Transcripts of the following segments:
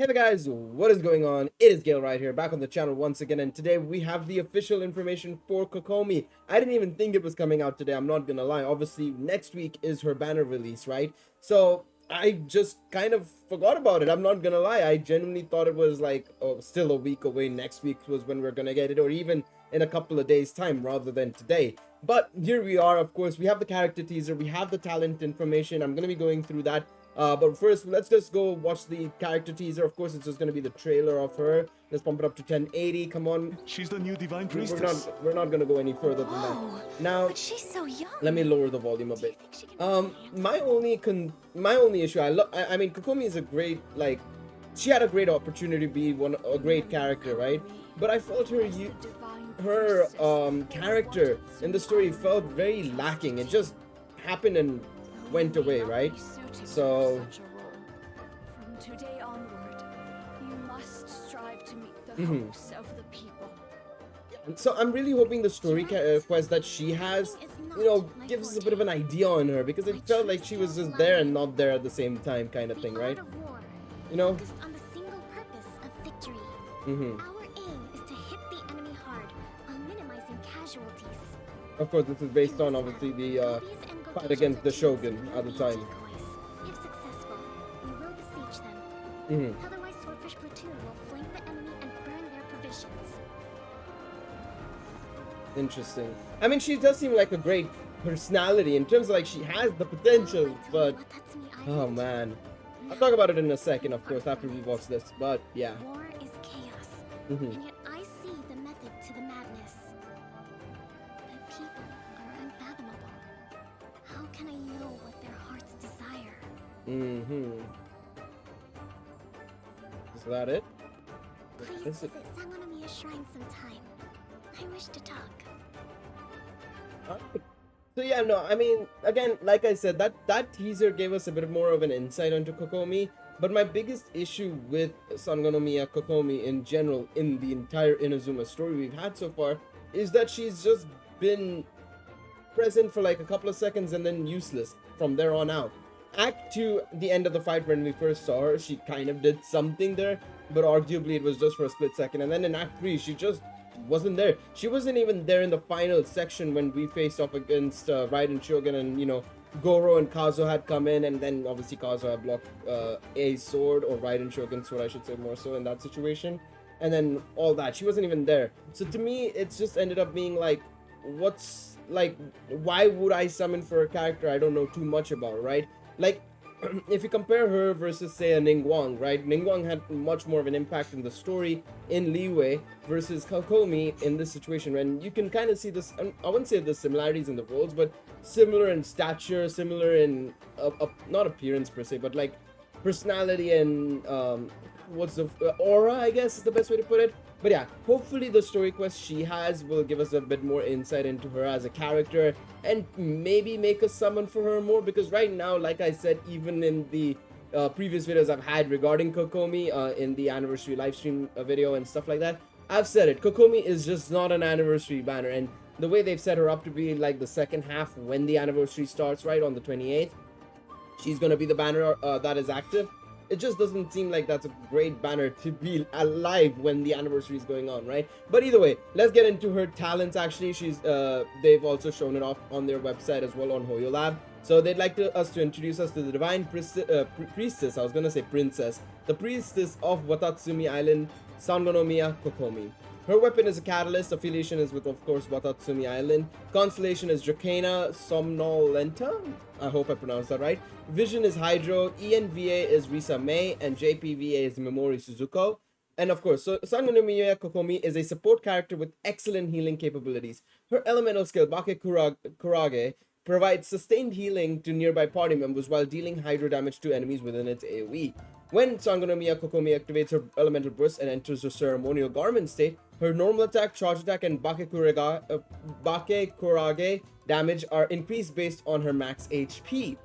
Hey there guys, what is going on? It is Gale right here, back on the channel once again, and today we have the official information for Kokomi. I didn't even think it was coming out today, I'm not gonna lie. Obviously, next week is her banner release, right? So, I just kind of forgot about it, I'm not gonna lie. I genuinely thought it was like, oh, still a week away. Next week was when we're gonna get it, or even in a couple of days' time rather than today. But here we are, of course, we have the character teaser, we have the talent information. I'm gonna be going through that. But first, let's just go watch the character teaser. Of course, it's just going to be the trailer of her. Let's pump it up to 1080. Come on. She's the new divine We're priestess. not going to go any further than that. Now, But she's so young. let me lower the volume a bit. My only issue, I mean, Kokomi is a great, like, she had a great opportunity to be a great character, right? But I felt her character in the story felt very lacking. It just happened and went away, right? So from today onward, you must strive to meet the hopes of the people. So I'm really hoping the story quest that she has, gives us a bit of an idea on her, because it felt like she was just there and not there at the same time, kind of thing, right? You know? Focused on the single purpose of victory. Mm-hmm. Our aim is to hit the enemy hard while minimizing casualties. Of course, this is based on obviously the fight against the Shogun at the time. If successful, we will besiege them. Mm-hmm. Otherwise, Swordfish Platoon will flank the enemy and burn their provisions. Interesting. I mean, she does seem like a great personality in terms of, like, she has the potential, but oh man, I'll talk about it in a second, of course, after we watch this. But yeah. War is chaos, Mm-hmm. and yet I see the method to the madness. The people are unfathomable. How can I know what their hearts desire? Mm-hmm. Is that it? Please Is it? visit Sangonomiya Shrine sometime. I wish to talk. Alright. So yeah, no, I mean, again, like I said, that teaser gave us a bit more of an insight onto Kokomi. But my biggest issue with Sangonomiya Kokomi in general, in the entire Inazuma story we've had so far, is that she's just been present for like a couple of seconds and then useless from there on out. Act 2, the end of the fight, when we first saw her, she kind of did something there, but arguably it was just for a split second. And then in Act 3, she just wasn't there. She wasn't even there in the final section when we faced off against Raiden Shogun, and Goro and Kazo had come in, and then obviously Kazo had blocked a sword, or Raiden Shogun's sword I should say, more so in that situation, and then all that. She wasn't even there. So to me, it's just ended up being like, why would I summon for a character I don't know too much about, right? Like, if you compare her versus, say, a Ningguang, right? Ningguang had much more of an impact in the story in Liyue versus Kokomi in this situation, and you can kind of see this. I wouldn't say the similarities in the roles, but similar in stature, similar in not appearance per se, but like personality and what's the aura, I guess is the best way to put it. But yeah, hopefully the story quest she has will give us a bit more insight into her as a character, and maybe make us summon for her more, because right now, like I said, even in the previous videos I've had regarding Kokomi, in the anniversary livestream video and stuff like that, I've said it, Kokomi is just not an anniversary banner, and the way they've set her up to be like the second half when the anniversary starts, right, on the 28th, she's gonna be the banner that is active. It just doesn't seem like that's a great banner to be alive when the anniversary is going on, right? But either way, let's get into her talents. Actually, they've also shown it off on their website as well, on Hoyo Lab. So they'd like us to introduce us to the divine priestess. I was gonna say princess, the priestess of Watatsumi Island, Sangonomiya Kokomi. Her weapon is a catalyst. Affiliation is with, of course, Watatsumi Island. Constellation is Dracana Somnolenta. I hope I pronounced that right. Vision is Hydro. ENVA is Risa May. And JPVA is Memori Suzuko. And of course, so Sangonomiya Kokomi is a support character with excellent healing capabilities. Her elemental skill, Bake Kurage, provides sustained healing to nearby party members while dealing hydro damage to enemies within its AoE. When Sangonomiya Kokomi activates her elemental burst and enters her ceremonial garment state, her normal attack, charge attack, and Bake Kurage damage are increased based on her max HP.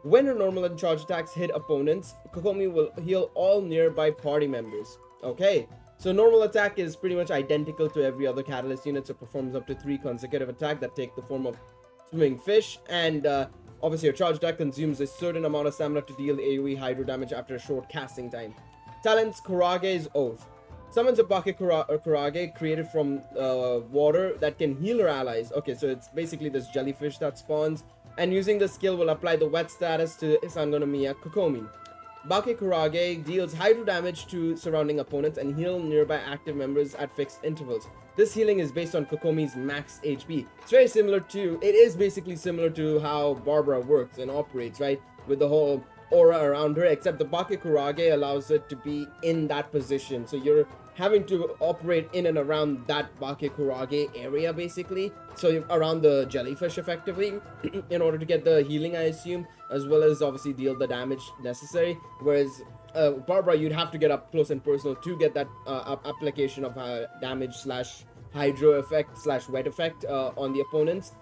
When her normal and charge attacks hit opponents, Kokomi will heal all nearby party members. Okay, so normal attack is pretty much identical to every other catalyst unit, so performs up to 3 consecutive attacks that take the form of swimming fish, and obviously, your charge attack consumes a certain amount of stamina to deal AoE hydro damage after a short casting time. Talents Kurage's Oath. Summons a Kurage created from water that can heal her allies. Okay, so it's basically this jellyfish that spawns. And using the skill will apply the wet status to Sangonomiya Kokomi. Bake Kurage deals hydro damage to surrounding opponents and heal nearby active members at fixed intervals. This healing is based on Kokomi's max HP. It's very similar to, it is basically similar to how Barbara works and operates, right? With the whole aura around her, except the Bake Kurage allows it to be in that position. So you're having to operate in and around that Bake Kurage area, basically. So you're around the jellyfish, effectively, in order to get the healing, I assume, as well as obviously deal the damage necessary. Whereas Barbara, you'd have to get up close and personal to get that application of damage slash hydro effect slash wet effect on the opponents.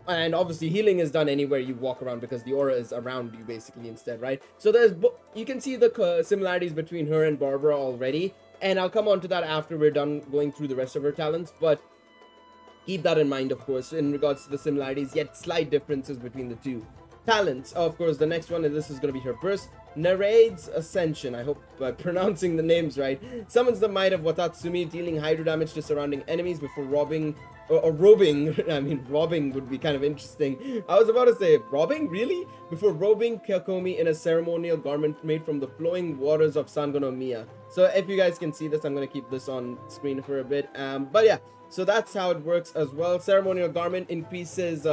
And obviously healing is done anywhere you walk around because the aura is around you basically instead, right? So there's you can see the similarities between her and Barbara already, and I'll come on to that after we're done going through the rest of her talents, but keep that in mind, of course, in regards to the similarities, yet slight differences between the two. Talents, of course, the next one, and this is going to be her burst. Narade's Ascension, I hope I'm pronouncing the names right. Summons the might of Watatsumi, dealing hydro damage to surrounding enemies before robbing, or robbing, I mean, robbing would be kind of interesting. I was about to say, robbing? Really? Before robing Kokomi in a ceremonial garment made from the flowing waters of Sangonomiya. So if you guys can see this, I'm going to keep this on screen for a bit. But yeah, so that's how it works as well. Ceremonial garment increases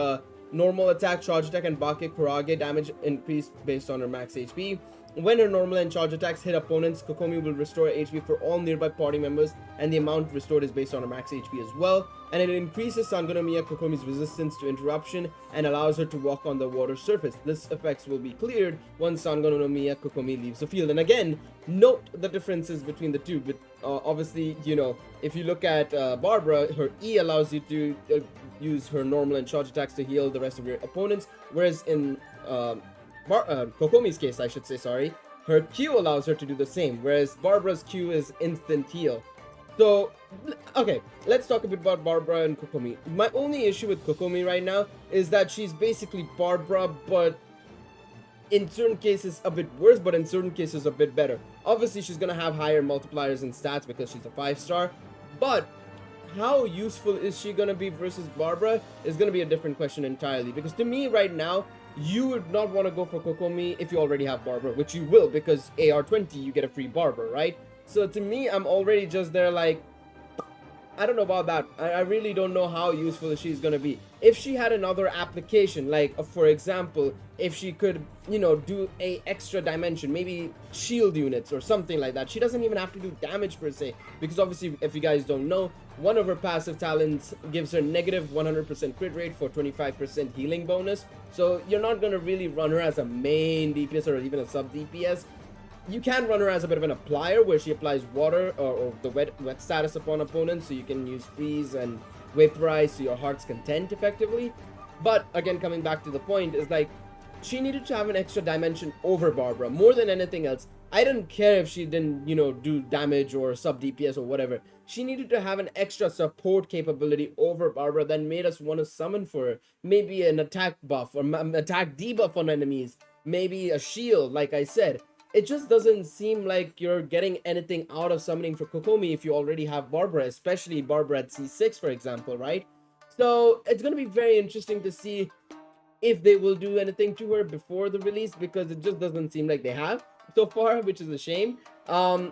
normal attack, charge attack, and Bake Kurage damage increase based on her max HP. When her normal and charge attacks hit opponents, Kokomi will restore HP for all nearby party members, and the amount restored is based on her max HP as well. And it increases Sangonomiya Kokomi's resistance to interruption and allows her to walk on the water surface. This effects will be cleared once Sangonomiya Kokomi leaves the field. And again, note the differences between the two. But obviously, you know, if you look at Barbara, her E allows you to use her normal and charge attacks to heal the rest of your opponents, whereas in Kokomi's case, I should say, sorry, her Q allows her to do the same, whereas Barbara's Q is instant heal. So, okay, let's talk a bit about Barbara and Kokomi. My only issue with Kokomi right now is that she's basically Barbara, but in certain cases a bit worse, but in certain cases a bit better. Obviously, she's gonna have higher multipliers and stats because she's a 5-star, but how useful is she gonna be versus Barbara is gonna be a different question entirely. Because to me right now, you would not want to go for Kokomi if you already have Barbara, which you will, because AR20 you get a free Barbara, right? So to me, I'm already just there like, I don't know about that. I really don't know how useful she's gonna be. If she had another application, like for example, if she could, you know, do a extra dimension, maybe shield units or something like that. She doesn't even have to do damage per se, because obviously, if you guys don't know, one of her passive talents gives her negative 100% crit rate for 25% healing bonus. So you're not gonna really run her as a main DPS or even a sub DPS. You can run her as a bit of an applier where she applies water or the wet status upon opponents, so you can use freeze and vaporize to your heart's content effectively. But again, coming back to the point, is like she needed to have an extra dimension over Barbara more than anything else. I didn't care if she didn't, you know, do damage or sub DPS or whatever. She needed to have an extra support capability over Barbara that made us want to summon for her. Maybe an attack buff or attack debuff on enemies. Maybe a shield, like I said. It just doesn't seem like you're getting anything out of summoning for Kokomi if you already have Barbara, especially Barbara at C6, for example, right? So it's going to be very interesting to see if they will do anything to her before the release, because it just doesn't seem like they have so far, which is a shame. But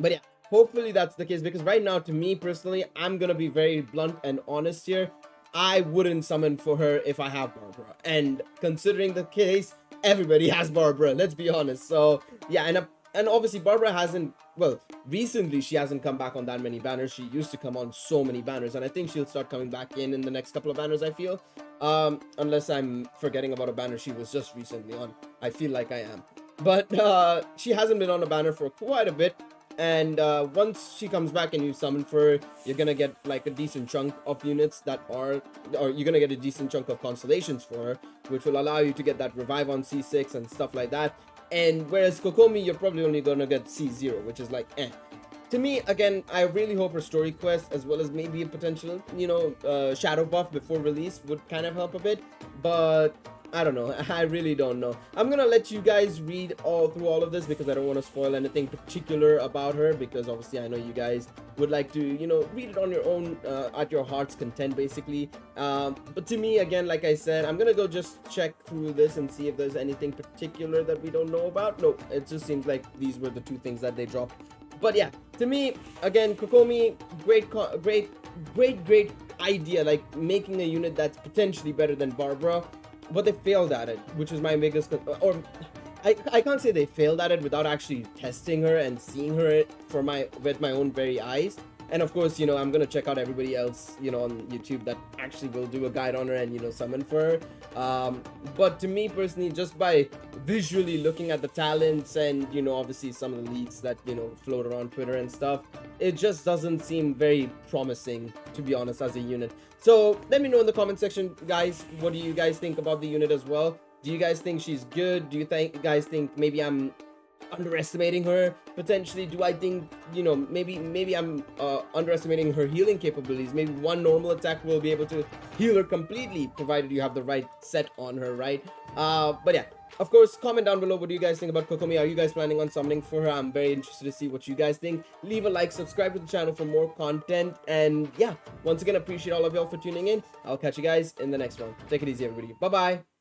yeah, hopefully that's the case, because right now, to me personally, I'm going to be very blunt and honest here. I wouldn't summon for her if I have Barbara. And considering the case, everybody has Barbara, let's be honest. So yeah, and obviously Barbara hasn't, well, recently she hasn't come back on that many banners. She used to come on so many banners, and I think she'll start coming back in the next couple of banners, I feel. Unless I'm forgetting about a banner she was just recently on. I feel like I am. But she hasn't been on a banner for quite a bit. And once she comes back and you summon for her, you're gonna get like a decent chunk of units that are, or you're gonna get a decent chunk of constellations for her, which will allow you to get that revive on C6 and stuff like that. And whereas Kokomi, you're probably only gonna get C0, which is like To me, again, I really hope her story quest, as well as maybe a potential, you know, shadow buff before release would kind of help a bit. But I don't know. I really don't know. I'm gonna let you guys read all through all of this because I don't want to spoil anything particular about her, because obviously I know you guys would like to, you know, read it on your own, at your heart's content, basically. But to me, again, like I said, I'm gonna go just check through this and see if there's anything particular that we don't know about. No, it just seems like these were the two things that they dropped. But yeah, to me, again, Kokomi, great idea, like making a unit that's potentially better than Barbara, but they failed at it, which is my biggest or I can't say they failed at it without actually testing her and seeing her with my own very eyes. And of course, you know, I'm gonna check out everybody else, you know, on YouTube that actually will do a guide on her and, you know, summon for her. But to me personally, just by visually looking at the talents and, you know, obviously some of the leaks that, you know, float around Twitter and stuff, it just doesn't seem very promising, to be honest, as a unit. So let me know in the comment section, guys, what do you guys think about the unit as well? Do you guys think she's good? Do you guys think maybe I'm underestimating her potentially? Do I think, you know, maybe I'm underestimating her healing capabilities? Maybe one normal attack will be able to heal her completely, provided you have the right set on her, right? But yeah, of course, comment down below what do you guys think about Kokomi. Are you guys planning on summoning for her? I'm very interested to see what you guys think. Leave a like, subscribe to the channel for more content, and yeah, once again, appreciate all of y'all for tuning in. I'll catch you guys in the next one. Take it easy, everybody. Bye bye.